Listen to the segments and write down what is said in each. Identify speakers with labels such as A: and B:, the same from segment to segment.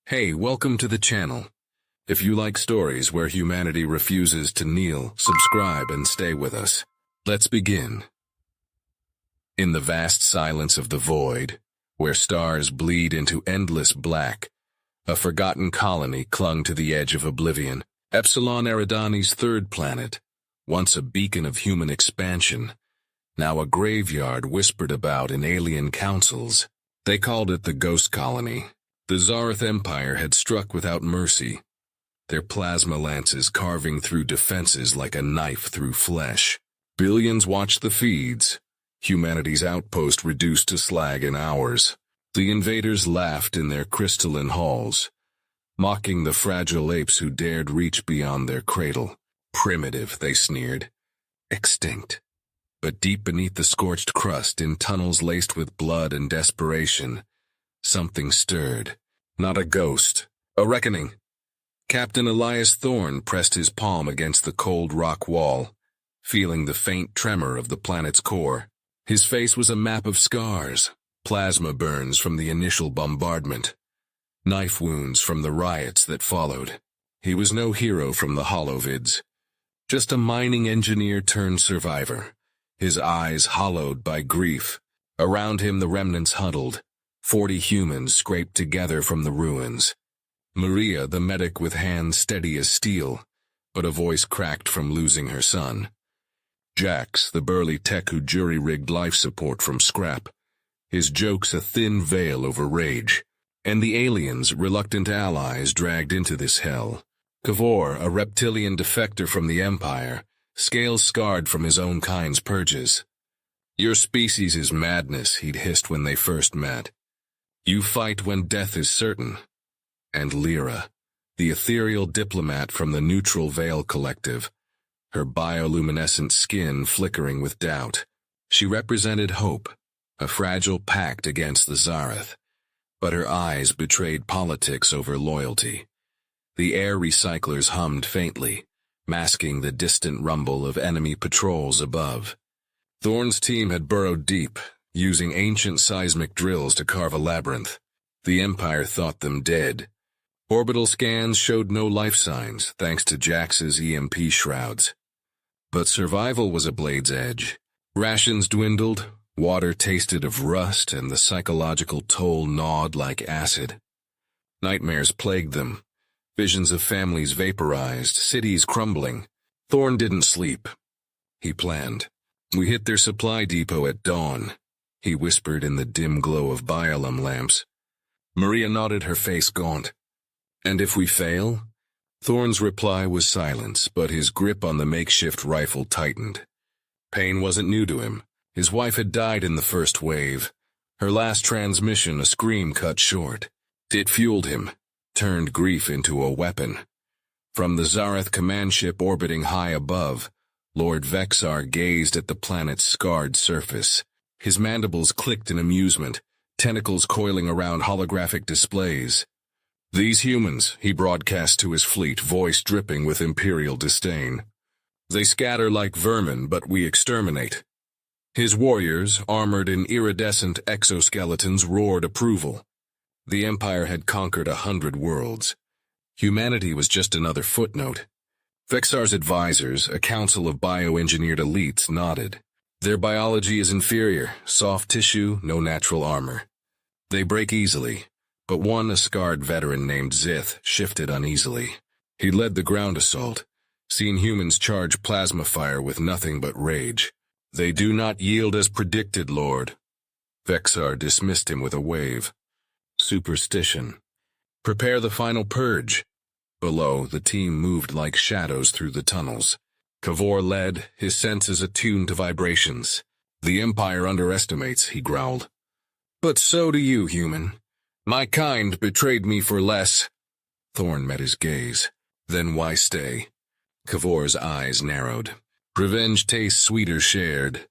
A: Hey, welcome to the channel. If you like stories where humanity refuses to kneel, subscribe and stay with us. Let's begin. In the vast silence of the void, where stars bleed into endless black, a forgotten colony clung to the edge of oblivion. Epsilon Eridani's third planet, once a beacon of human expansion, now a graveyard whispered about in alien councils. They called it the Ghost Colony. The Zareth Empire had struck without mercy, their plasma lances carving through defenses like a knife through flesh. Billions watched the feeds, humanity's outpost reduced to slag in hours. The invaders laughed in their crystalline halls, mocking the fragile apes who dared reach beyond their cradle. Primitive, they sneered. Extinct. But deep beneath the scorched crust, in tunnels laced with blood and desperation, something stirred. Not a ghost. A reckoning. Captain Elias Thorne pressed his palm against the cold rock wall, feeling the faint tremor of the planet's core. His face was a map of scars, plasma burns from the initial bombardment, knife wounds from the riots that followed. He was no hero from the holovids, just a mining engineer turned survivor, his eyes hollowed by grief. Around him the remnants huddled, 40 humans scraped together from the ruins. Maria, the medic with hands steady as steel, but a voice cracked from losing her son. Jax, the burly tech who jury-rigged life support from scrap, his jokes a thin veil over rage. And the aliens, reluctant allies, dragged into this hell. Kavor, a reptilian defector from the Empire, scales scarred from his own kind's purges. Your species is madness, he'd hissed when they first met. You fight when death is certain. And Lyra, the ethereal diplomat from the Neutral Veil Collective, her bioluminescent skin flickering with doubt. She represented hope, a fragile pact against the Zareth, but her eyes betrayed politics over loyalty. The air recyclers hummed faintly, masking the distant rumble of enemy patrols above. Thorne's team had burrowed deep, using ancient seismic drills to carve a labyrinth. The Empire thought them dead. Orbital scans showed no life signs, thanks to Jax's EMP shrouds. But survival was a blade's edge. Rations dwindled, water tasted of rust, and the psychological toll gnawed like acid. Nightmares plagued them, visions of families vaporized, cities crumbling. Thorne didn't sleep. He planned. We hit their supply depot at dawn, he whispered in the dim glow of biolum lamps. Maria nodded, her face gaunt. And if we fail? Thorne's reply was silence, but his grip on the makeshift rifle tightened. Pain wasn't new to him. His wife had died in the first wave. Her last transmission, a scream cut short. It fueled him, turned grief into a weapon. From the Zareth command ship orbiting high above, Lord Vexar gazed at the planet's scarred surface. His mandibles clicked in amusement, tentacles coiling around holographic displays. These humans, he broadcast to his fleet, voice dripping with imperial disdain. They scatter like vermin, but we exterminate. His warriors, armored in iridescent exoskeletons, roared approval. The Empire had conquered 100 worlds. Humanity was just another footnote. Vexar's advisors, a council of bioengineered elites, nodded. Their biology is inferior, soft tissue, no natural armor. They break easily, but one, a scarred veteran named Zith, shifted uneasily. He led the ground assault, seen humans charge plasma fire with nothing but rage. They do not yield as predicted, Lord. Vexar dismissed him with a wave. Superstition. Prepare the final purge. Below, the team moved like shadows through the tunnels. Kavor led, his senses attuned to vibrations. The Empire underestimates, he growled. But so do you, human. My kind betrayed me for less. Thorne met his gaze. Then why stay? Kavor's eyes narrowed. Revenge tastes sweeter shared.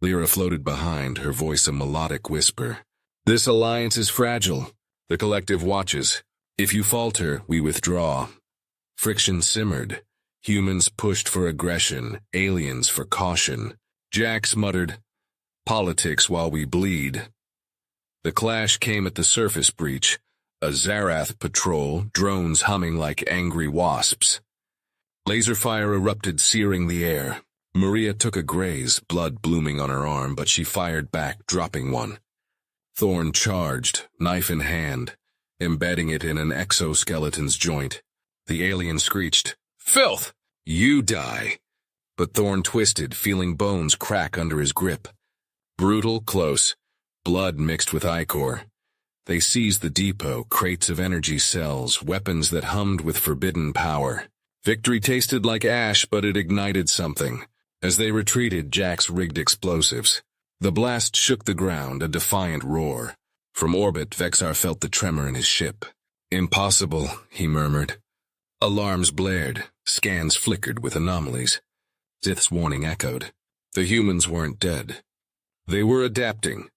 A: Lyra floated behind, her voice a melodic whisper. This alliance is fragile. The collective watches. If you falter, we withdraw. Friction simmered. Humans pushed for aggression, aliens for caution. Jax muttered, politics while we bleed. The clash came at the surface breach, A Zarath patrol, drones humming like angry wasps. Laser fire erupted, searing the air. Maria took a graze, blood blooming on her arm, but she fired back, dropping one. Thorn charged, knife in hand, embedding it in an exoskeleton's joint. The alien screeched, "Filth! You die!" But Thorn twisted, feeling bones crack under his grip. Brutal, close, blood mixed with ichor. They seized the depot, crates of energy cells, weapons that hummed with forbidden power. Victory tasted like ash, but it ignited something. As they retreated, Jax rigged explosives. The blast shook the ground, a defiant roar. From orbit, Vexar felt the tremor in his ship. "Impossible," he murmured. Alarms blared, scans flickered with anomalies. Zith's warning echoed. The humans weren't dead. They were adapting.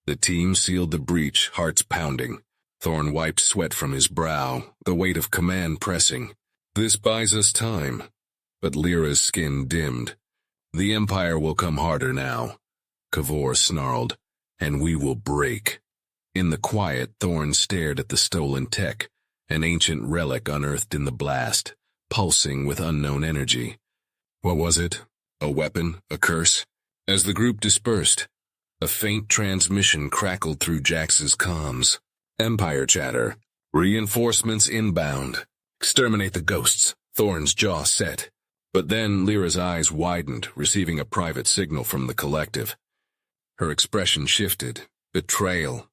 A: The team sealed the breach, hearts pounding. Thorn wiped sweat from his brow, the weight of command pressing. "This buys us time." But Lyra's skin dimmed. "The Empire will come harder now," Kavor snarled, "and we will break." In the quiet, Thorn stared at the stolen tech, an ancient relic unearthed in the blast, pulsing with unknown energy. What was it? A weapon? A curse? As the group dispersed, a faint transmission crackled through Jax's comms. "Empire chatter. Reinforcements inbound. Exterminate the ghosts." Thorn's jaw set. But then Lyra's eyes widened, receiving a private signal from the collective. Her expression shifted. Betrayal.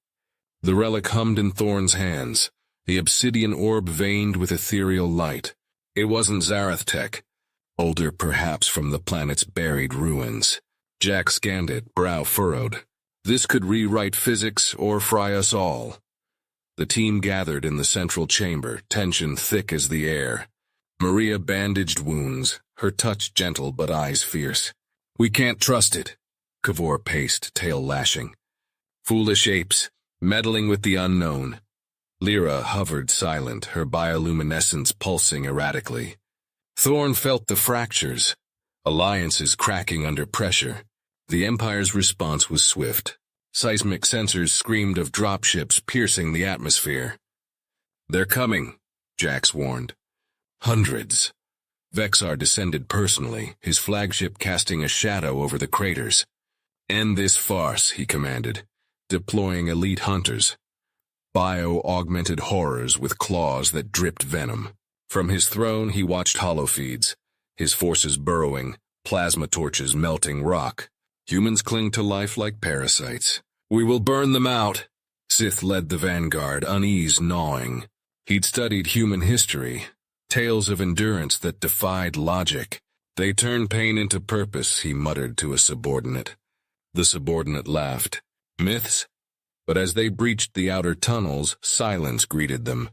A: The relic hummed in Thorn's hands, the obsidian orb veined with ethereal light. It wasn't Zarath tech, older perhaps from the planet's buried ruins. Jack scanned it, brow furrowed. This could rewrite physics or fry us all. The team gathered in the central chamber, tension thick as the air. Maria bandaged wounds, her touch gentle but eyes fierce. "We can't trust it," Kavor paced, tail lashing. "Foolish apes, meddling with the unknown." Lyra hovered silent, her bioluminescence pulsing erratically. Thorn felt the fractures, alliances cracking under pressure. The Empire's response was swift. Seismic sensors screamed of dropships piercing the atmosphere. "They're coming," Jax warned. "Hundreds." Vexar descended personally, his flagship casting a shadow over the craters. "End this farce," he commanded, deploying elite hunters. Bio-augmented horrors with claws that dripped venom. From his throne he watched holofeeds, his forces burrowing, plasma torches melting rock. Humans cling to life like parasites. "We will burn them out." Sith led the vanguard, unease gnawing. He'd studied human history, tales of endurance that defied logic. "They turn pain into purpose," he muttered to a subordinate. The subordinate laughed. "Myths?" But as they breached the outer tunnels, silence greeted them.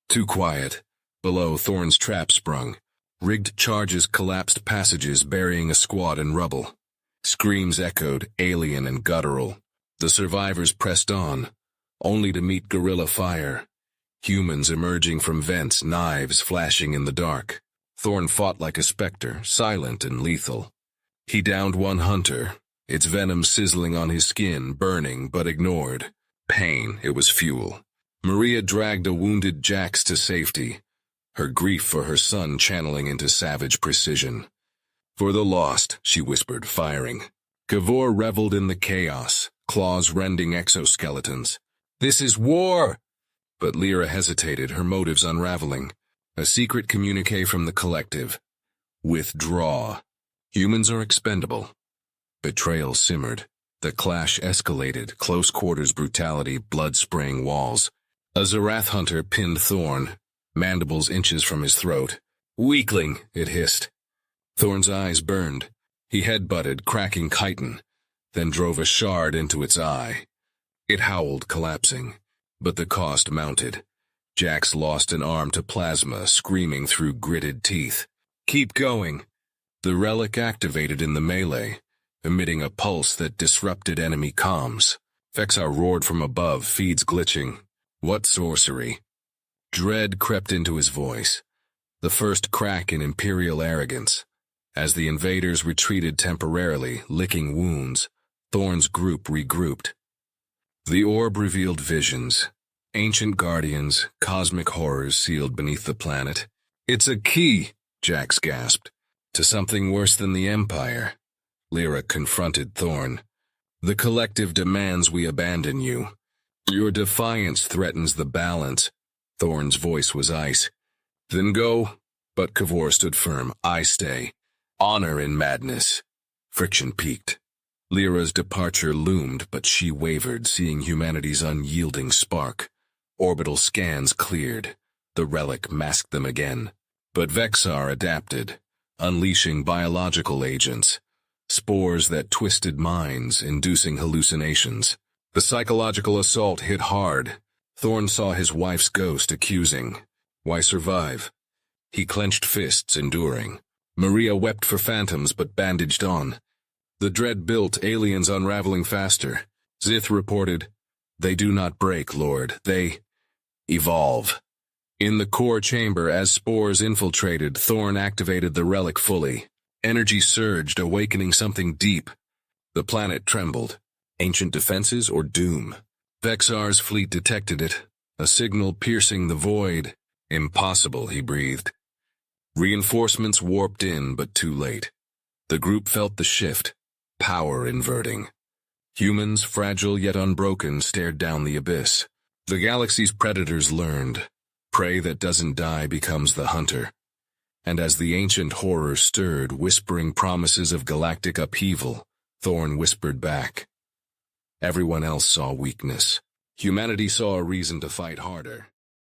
A: Too quiet. Below, Thorn's trap sprung. Rigged charges collapsed passages, burying a squad in rubble. Screams echoed, alien and guttural. The survivors pressed on, only to meet guerrilla fire. Humans emerging from vents, knives flashing in the dark. Thorn fought like a specter, silent and lethal. He downed one hunter, its venom sizzling on his skin, burning but ignored. Pain, it was fuel. Maria dragged a wounded Jax to safety, her grief for her son channeling into savage precision. "For the lost," she whispered, firing. Kavor reveled in the chaos, claws rending exoskeletons. "This is war!" But Lyra hesitated, her motives unraveling. A secret communique from the collective. "Withdraw. Humans are expendable." Betrayal simmered. The clash escalated, close quarters brutality, blood spraying walls. A Zarath hunter pinned Thorn, mandibles inches from his throat. "Weakling," it hissed. Thorn's eyes burned. He headbutted, cracking chitin, then drove a shard into its eye. It howled, collapsing. But the cost mounted. Jax lost an arm to plasma, screaming through gritted teeth. "Keep going." The relic activated in the melee, emitting a pulse that disrupted enemy comms. Vexar roared from above, feeds glitching. "What sorcery?" Dread crept into his voice. The first crack in imperial arrogance. As the invaders retreated temporarily, licking wounds, Thorn's group regrouped. The orb revealed visions. Ancient guardians, cosmic horrors sealed beneath the planet. It's a key, Jax gasped, to something worse than the Empire. Lyra confronted Thorn. The collective demands we abandon you. Your defiance threatens the balance. Thorn's voice was ice. Then go. But Kavor stood firm. I stay. Honor in madness. Friction peaked. Lyra's departure loomed, but she wavered, seeing humanity's unyielding spark. Orbital scans cleared. The relic masked them again. But Vexar adapted, unleashing biological agents. Spores that twisted minds, inducing hallucinations. The psychological assault hit hard. Thorn saw his wife's ghost accusing. Why survive? He clenched fists, enduring. Maria wept for phantoms, but bandaged on. The dread built, aliens unraveling faster. Zith reported, They do not break, Lord. They evolve. In the core chamber, as spores infiltrated, Thorn activated the relic fully. Energy surged, awakening something deep. The planet trembled. Ancient defenses or doom? Vexar's fleet detected it, a signal piercing the void. Impossible, he breathed. Reinforcements warped in, but too late. The group felt the shift, power inverting. Humans, fragile yet unbroken, stared down the abyss. The galaxy's predators learned. Prey that doesn't die becomes the hunter. And as the ancient horror stirred, whispering promises of galactic upheaval, Thorn whispered back. Everyone else saw weakness. Humanity saw a reason to fight harder.